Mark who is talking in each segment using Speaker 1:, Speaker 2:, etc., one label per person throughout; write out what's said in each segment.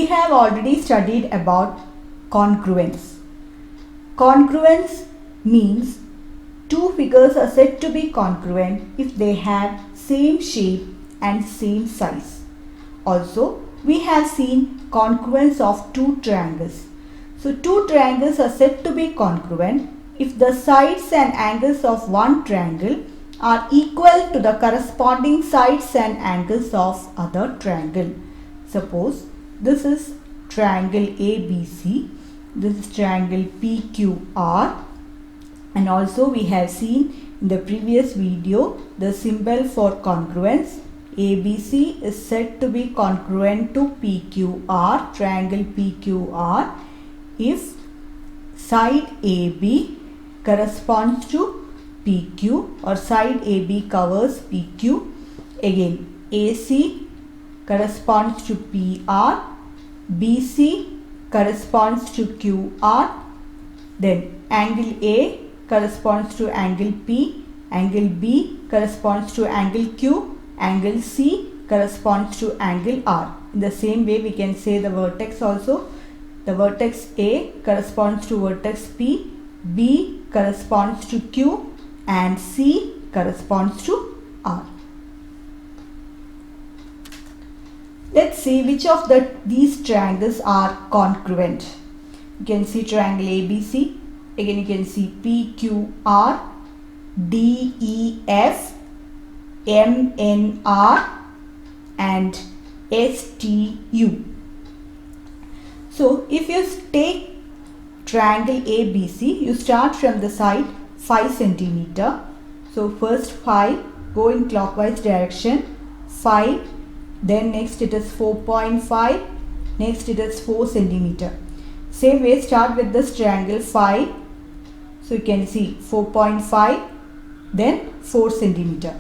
Speaker 1: we have already studied about congruence. Congruence means two figures are said to be congruent if they have same shape and same size. Also, we have seen congruence of two triangles. So, two triangles are said to be congruent if the sides and angles of one triangle are equal to the corresponding sides and angles of other triangle. Suppose this is triangle ABC, this is triangle PQR, and also we have seen in the previous video the symbol for congruence. ABC is said to be congruent to PQR, triangle PQR, if side AB corresponds to PQ or side AB covers PQ. Again, AC corresponds to PR, BC corresponds to QR, then angle A corresponds to angle P, angle B corresponds to angle Q, angle C corresponds to angle R. In the same way, we can say the vertex also. The vertex A corresponds to vertex P, B corresponds to Q, and C corresponds to R. Let's see which of these triangles are congruent. You can see triangle ABC. Again, you can see PQR, DEF, MNR, and STU. So, if you take triangle ABC, you start from the side 5 centimeter. So, first 5, go in clockwise direction, 5, then next it is 4.5, next it is 4 centimeter. Same way, start with this triangle 5. So, you can see 4.5, then 4 centimeter.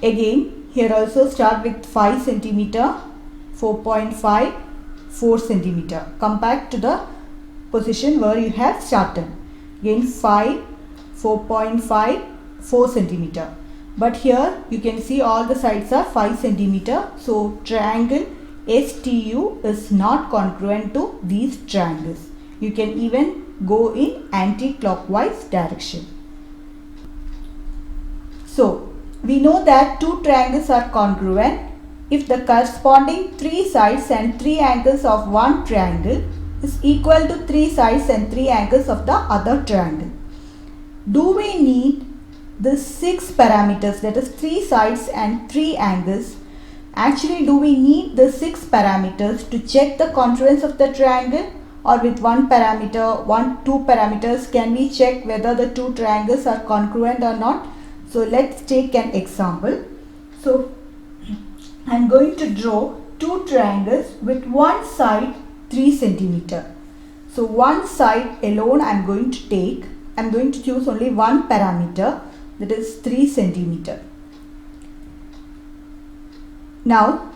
Speaker 1: Again, here also start with 5 centimeter, 4.5, 4 centimeter. Come back to the position where you have started. Again 5, 4.5, 4 centimeter. But here you can see all the sides are 5 centimeter. So triangle STU is not congruent to these triangles. You can even go in anti-clockwise direction. So we know that two triangles are congruent if the corresponding 3 sides and 3 angles of one triangle is equal to 3 sides and 3 angles of the other triangle. Do we need the 6 parameters, that is 3 sides and 3 angles? Actually, do we need the 6 parameters to check the congruence of the triangle, or with one parameter, 2 parameters can we check whether the two triangles are congruent or not? So let's take an example. So I am going to draw two triangles with one side 3 centimeter. So one side alone I am going to take. I am going to choose only one parameter, that is 3 centimeter. Now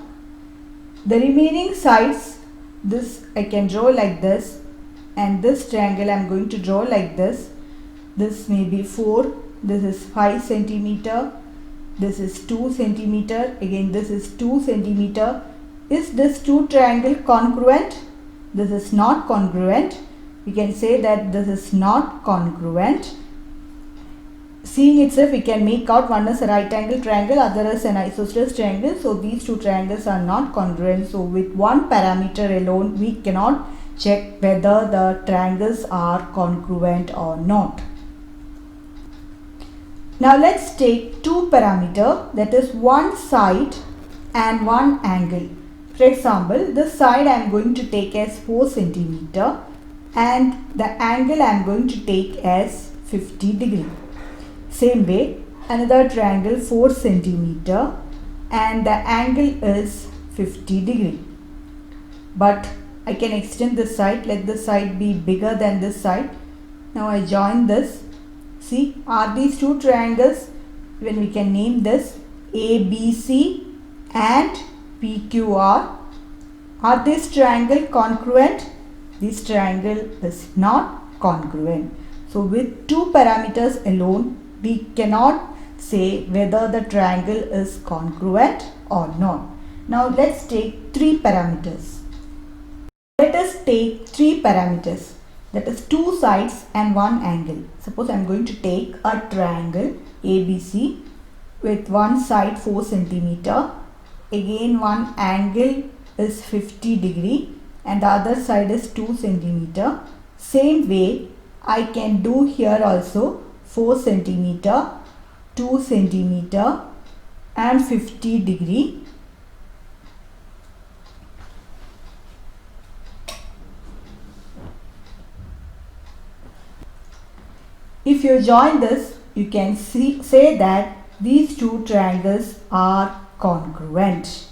Speaker 1: the remaining sides, this I can draw like this, and this triangle I am going to draw like this. This may be 4, this is 5 centimeter. This is 2 centimeter. Again, this is 2 centimeter. Is this two triangle congruent? This is not congruent. We can say that this is not congruent. Seeing itself, we can make out one is a right angle triangle, other is an isosceles triangle. So these two triangles are not congruent. So with one parameter alone, we cannot check whether the triangles are congruent or not. Now let's take two parameter, that is one side and one angle. For example, this side I am going to take as 4 centimeter and the angle I am going to take as 50 degree. Same way, another triangle 4 centimeter and the angle is 50 degree. But I can extend this side, let this side be bigger than this side. Now I join this. See, are these two triangles, when we can name this ABC and PQR, are this triangle congruent? This triangle is not congruent. So with two parameters alone, we cannot say whether the triangle is congruent or not. Now let's take 3 parameters. take three parameters, that is two sides and one angle. Suppose I am going to take a triangle ABC with one side 4 centimeter, again one angle is 50 degree and the other side is 2 centimeter. Same way I can do here also 4 centimeter, 2 centimeter and 50 degree. If you join this, you can say that these two triangles are congruent.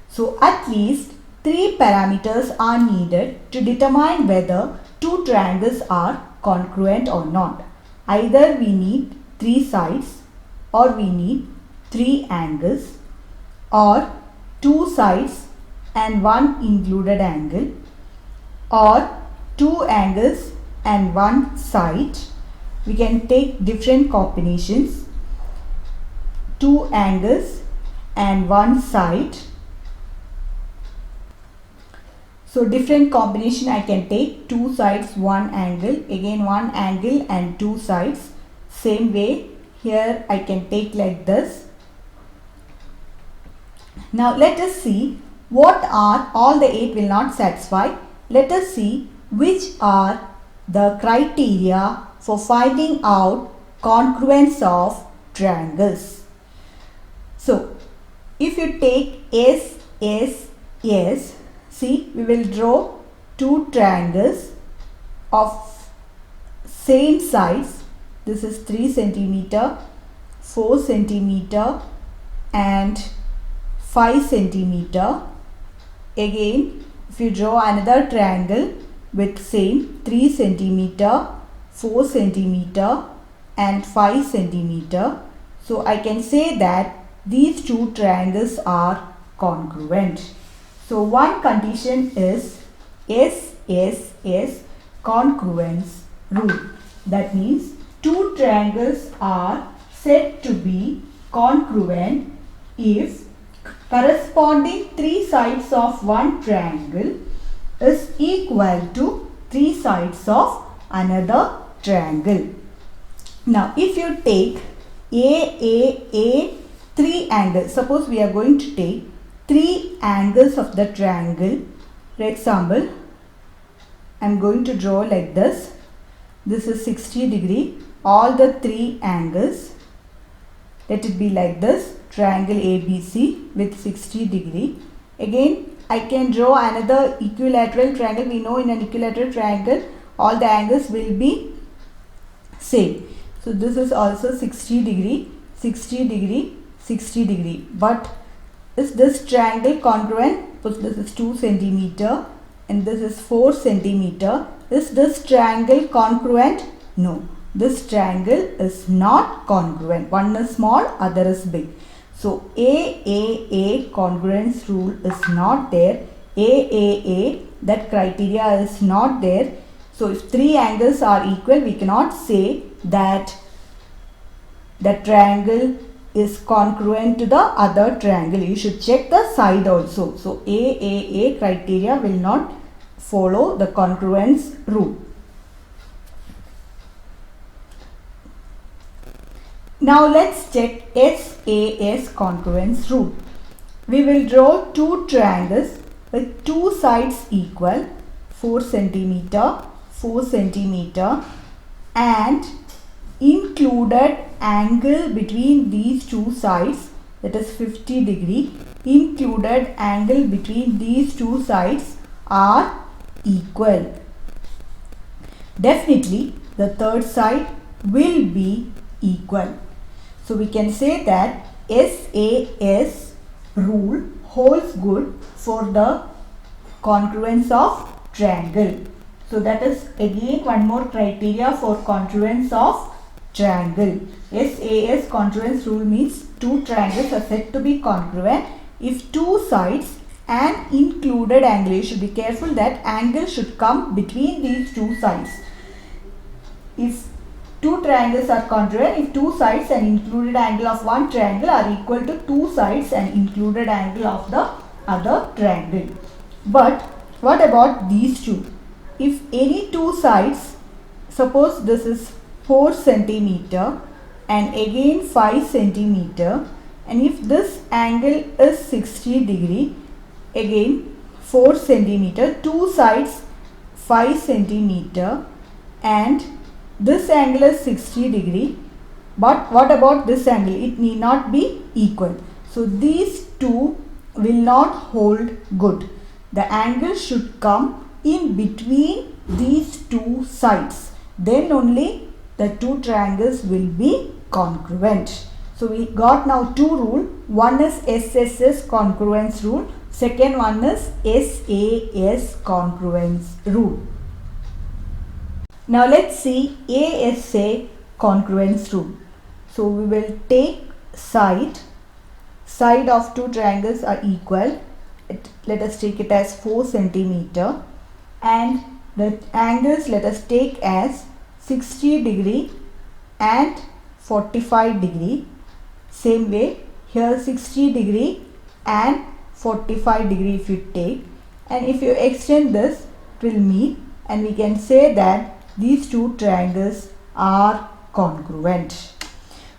Speaker 1: So at least three parameters are needed to determine whether two triangles are congruent or not. Either we need three sides, or we need three angles, or two sides and one included angle, or two angles and one side. We can take different combinations, two angles and one side. So different combination I can take, two sides, one angle, again one angle and two sides. Same way here I can take like this. Now let us see what are, all the 8 will not satisfy. Let us see which are the criteria for finding out congruence of triangles. So if you take S, see, we will draw two triangles of same size. This is 3 centimeter, 4 centimeter and 5 centimeter. Again, if you draw another triangle with same 3 centimeter, 4 centimeter and 5 centimeter. So I can say that these two triangles are congruent. So one condition is SSS congruence rule. That means two triangles are said to be congruent if corresponding three sides of one triangle is equal to three sides of another triangle. Now if you take A, three angles, suppose we are going to take three angles of the triangle. For example, I am going to draw like this. This is 60 degree, all the three angles. Let it be like this, triangle ABC with 60 degree. Again, I can draw another equilateral triangle. We know in an equilateral triangle, all the angles will be same. So this is also 60 degree, 60 degree, 60 degree. But is this triangle congruent? Because this is 2 centimeter and this is 4 centimeter. Is this triangle congruent? No. This triangle is not congruent. One is small, other is big. So A congruence rule is not there. That criteria is not there. So if three angles are equal, we cannot say that the triangle is congruent to the other triangle. You should check the side also. So A criteria will not follow the congruence rule. Now let's check SAS congruence rule. We will draw two triangles with two sides equal, 4 centimeter, 4 centimeter, and included angle between these two sides, that is 50 degree. Included angle between these two sides are equal. Definitely the third side will be equal. So we can say that SAS rule holds good for the congruence of triangle. So that is again one more criteria for congruence of triangle. SAS congruence rule means two triangles are said to be congruent if two sides and included angle. You should be careful that angle should come between these two sides. If two triangles are congruent if two sides and included angle of one triangle are equal to two sides and included angle of the other triangle. But What about these two? If any two sides, suppose this is 4 centimeter and again 5 centimeter, and if this angle is 60 degree, again 4 centimeter, two sides 5 centimeter, and this angle is 60 degree, but what about this angle? It need not be equal. So these two will not hold good. The angle should come in between these two sides. Then only the two triangles will be congruent. So we got now two rules. One is SSS congruence rule. Second one is SAS congruence rule. Now let's see ASA congruence rule. So we will take side of two triangles are equal. Let us take it as 4 centimeter, and the angles let us take as 60 degree and 45 degree. Same way here 60 degree and 45 degree if you take, and if you extend this it will meet, and we can say that these two triangles are congruent.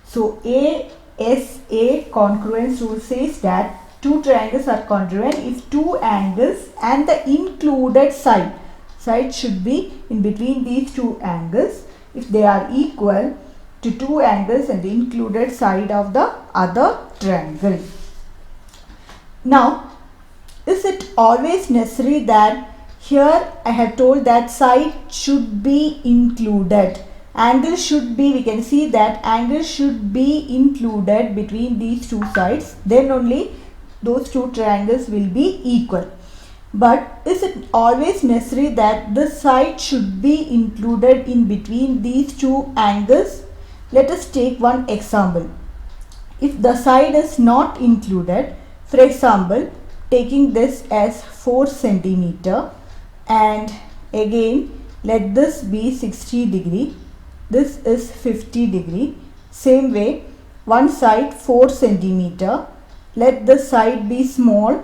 Speaker 1: So ASA congruence rule says that two triangles are congruent if two angles and the included side should be in between these two angles if they are equal to two angles and the included side of the other triangle. Now, is it always necessary that here I have told that side should be included? Angle should be, we can see that angle should be included between these two sides, then only those two triangles will be equal. But is it always necessary that this side should be included in between these two angles? Let us take one example. If the side is not included, for example, taking this as 4 centimeter, and again let this be 60 degree, this is 50 degree. Same way, one side 4 centimeter, let the side be small,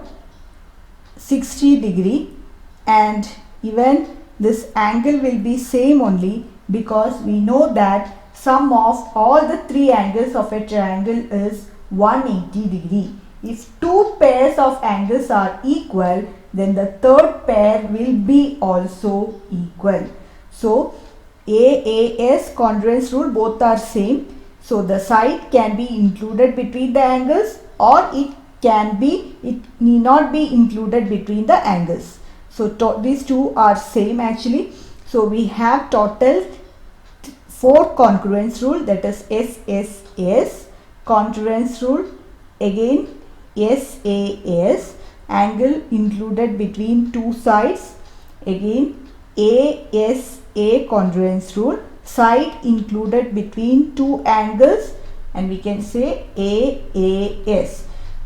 Speaker 1: 60 degree, and even this angle will be same only, because we know that sum of all the three angles of a triangle is 180 degree. If two pairs of angles are equal, then the third pair will be also equal. So AAS congruence rule, both are same. So the side can be included between the angles, or it need not be included between the angles. So these two are same actually. So we have total 4 congruence rule, that is SSS congruence rule, again SAS angle included between two sides, again ASA congruence rule, side included between two angles, and we can say AAS.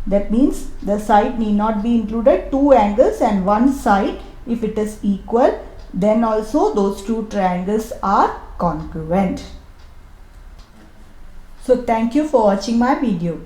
Speaker 1: That means the side need not be included, two angles and one side. If it is equal, then also those two triangles are congruent. So thank you for watching my video.